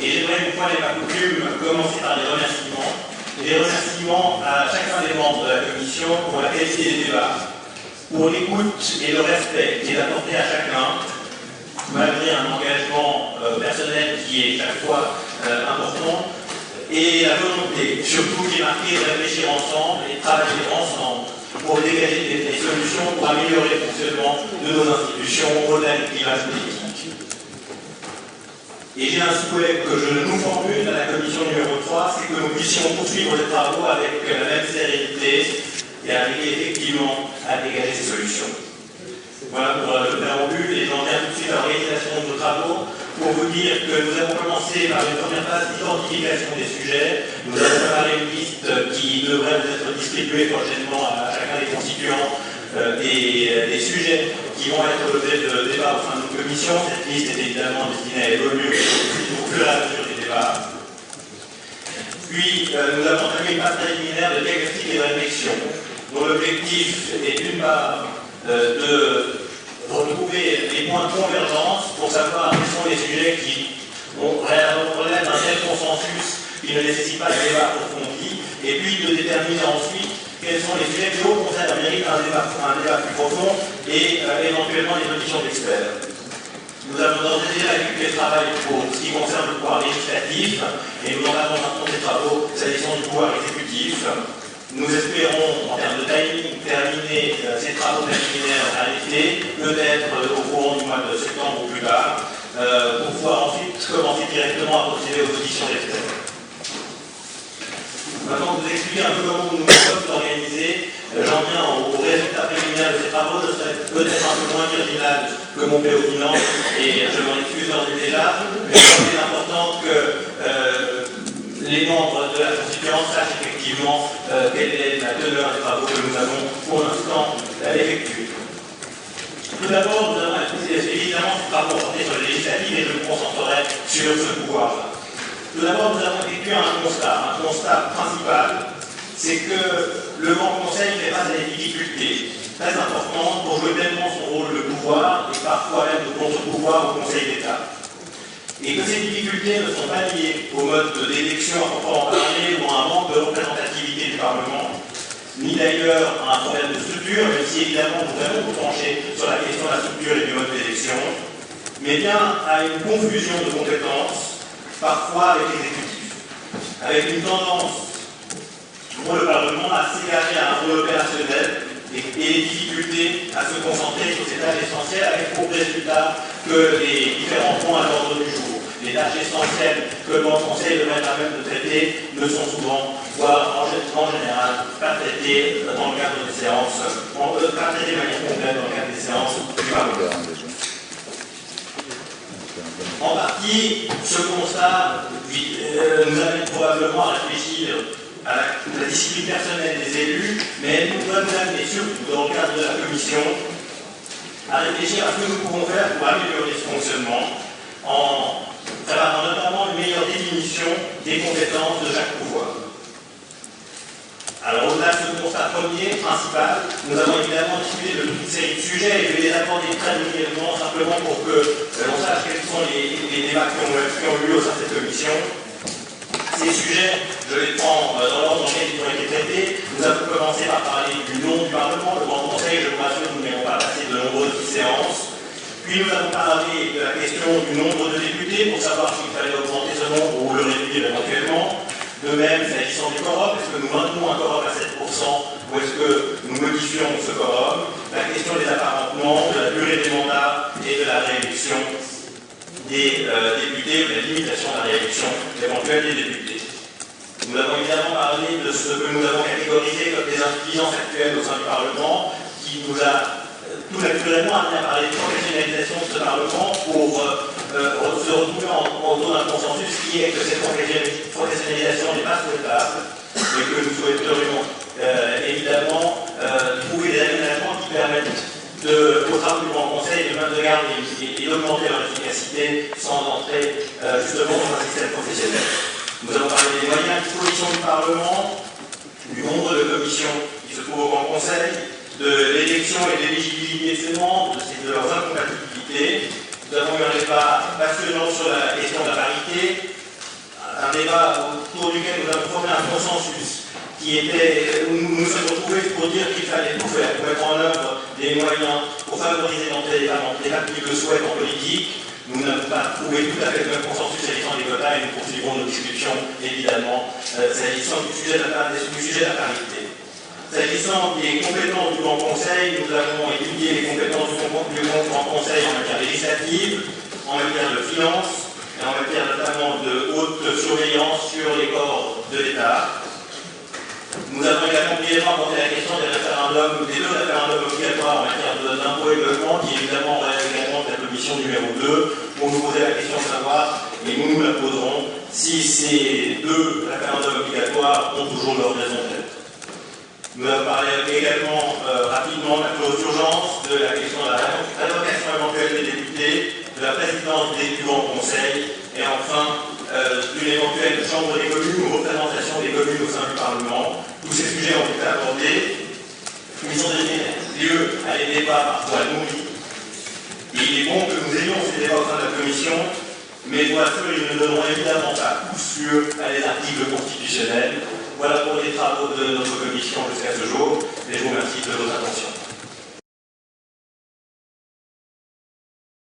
Et j'aimerais, une fois n'est pas coutume, commencer par des remerciements. Des remerciements à chacun des membres de la commission pour la qualité des débats, pour l'écoute et le respect qui est apporté à chacun, malgré un engagement personnel qui est chaque fois important, et la volonté, surtout qui est marquée, de réfléchir ensemble et de travailler ensemble pour dégager des solutions pour améliorer le fonctionnement de nos institutions au-delà du clivage politique. Et j'ai un souhait que je nous formule à la commission numéro 3, c'est que nous puissions poursuivre les travaux avec la même sérénité et arriver effectivement à dégager ces solutions. Voilà pour le préambule, et j'en viens tout de suite à l'organisation de nos travaux pour vous dire que nous avons commencé par une première phase d'identification des sujets. Nous avons préparé une liste qui devrait vous être distribuée prochainement à chacun des constituants des sujets qui vont être l'objet de débats au sein de nos commissions. Cette liste est évidemment destinée à évoluer au fur et à mesure des débats. Puis, nous avons entamé une phase préliminaire de diagnostic et de réflexion, dont l'objectif est d'une part de retrouver les points de convergence pour savoir quels sont les sujets qui relèvent d'un tel consensus qui ne nécessite pas de débat approfondi, et puis de déterminer ensuite quels sont les sujets qui au contraire méritent un débat plus profond et éventuellement des auditions d'experts. Nous avons d'ores et déjà effectué le travail pour ce qui concerne le pouvoir législatif, et nous entamons maintenant des travaux s'agissant du pouvoir exécutif. Nous espérons, en termes de timing, terminer ces travaux préliminaires à l'été, peut-être au courant du mois de septembre ou plus tard, pour pouvoir ensuite commencer directement à procéder aux auditions d'experts. Maintenant, vous expliquer un peu comment nous sommes organisés, j'en viens au résultat préliminaire de ces travaux. Je serai peut-être un peu moins virginal que mon préopinant, et je m'en excuse d'ores et déjà, mais c'est important que les membres de la constituante sachent effectivement quelle est la teneur des travaux que nous avons pour l'instant effectués. Tout d'abord, nous avons évidemment ce travaux portés sur les législatives, et je me concentrerai sur ce pouvoir-là. Tout d'abord, nous avons effectué un constat principal, c'est que le Grand Conseil fait face à des difficultés très importantes pour jouer pleinement son rôle de pouvoir et parfois même de contre-pouvoir au Conseil d'État. Et que ces difficultés ne sont pas liées au mode d'élection à proprement parler ou à un manque de représentativité du Parlement, ni d'ailleurs à un problème de structure, même si évidemment nous allons nous pencher sur la question de la structure et du mode d'élection, mais bien à une confusion de compétences, parfois avec l'exécutif, avec une tendance pour le Parlement à s'égarer à un rôle opérationnel et les difficultés à se concentrer sur ces tâches essentielles, avec pour résultat que les différents points à l'ordre du jour, les tâches essentielles que le Conseil devrait être à même de traiter, ne sont souvent, voire en général, pas traitées dans le cadre des séances, pas traitées de manière complète dans le cadre des séances du Parlement. En partie, ce constat nous amène probablement à réfléchir à la discipline personnelle des élus, mais elle nous doit nous amener surtout, dans le cadre de la commission, à réfléchir à ce que nous pouvons faire pour améliorer ce fonctionnement, en préparant notamment une meilleure définition des compétences de chaque pouvoir. Alors, au-delà de ce constat premier, principal, nous avons évidemment discuté de toute une série de sujets, et je vais les aborder très brièvement, simplement pour que l'on sache quels sont les débats qui ont eu lieu au sein de cette commission. Ces sujets, je les prends dans l'ordre dans lequel ils ont été traités. Nous avons commencé par parler du nom du Parlement, le Grand Conseil. Je vous rassure, nous n'avons pas passé de nombreuses séances. Puis nous avons parlé de la question du nombre de députés, pour savoir s'il fallait augmenter ce nombre ou le réduire éventuellement. De même, s'agissant du quorum, est-ce que nous maintenons un quorum à 7% ou est-ce que nous modifions ce quorum? La question des apparentements, de la durée des mandats et de la réélection des députés, de la limitation de la réélection éventuelle des députés. Nous avons évidemment parlé de ce que nous avons catégorisé comme des insuffisances actuelles au sein du Parlement, qui nous a tout naturellement amené à parler de professionnalisation de ce Parlement pour se retrouver autour d'un consensus qui est que cette professionnalisation n'est pas souhaitable et que nous souhaiterions évidemment trouver des aménagements qui permettent au travail du Grand Conseil de garder et d'augmenter leur efficacité sans entrer justement dans un système professionnel. Nous avons parlé des moyens à disposition du Parlement, du nombre de commissions qui se trouvent au Grand Conseil, de l'élection et de l'éligibilité de ses membres, de leurs incompatibilités. Nous avons eu un débat passionnant sur la question de la parité, débat autour duquel nous avons formé un consensus où nous nous sommes retrouvés pour dire qu'il fallait tout faire pour mettre en œuvre des moyens pour favoriser l'entrée des femmes qui le souhaitent en politique. Nous n'avons pas trouvé tout à fait le même consensus s'agissant des quotas et nous poursuivrons nos discussions, évidemment, s'agissant du sujet de la parité. S'agissant des compétences du Grand Conseil, nous avons étudié les compétences du Grand Conseil en matière législative, en matière de finances, et en matière notamment de haute surveillance sur les corps de l'État. Nous avons également brièvement abordé la question des deux référendums obligatoires en matière d'impôt et de logement, qui évidemment relève également de la commission numéro 2, pour nous poser la question de savoir, et nous nous la poserons, si ces deux référendums obligatoires ont toujours leur raison d'être. Nous avons parlé également rapidement de la clause d'urgence, de la question de la révocation éventuelle des députés, de la présidence du Grand Conseil, et enfin d'une éventuelle chambre des communes ou représentation des communes au sein du Parlement. Tous ces sujets ont été abordés. Ils ont donné lieu à des débats parfois nourris. Il est bon que nous ayons ces débats au sein de la Commission, mais pour être sûr, ils ne donneront évidemment pas coup sûr à des articles constitutionnels. Voilà pour les travaux de notre Commission jusqu'à ce jour, et je vous remercie de votre attention.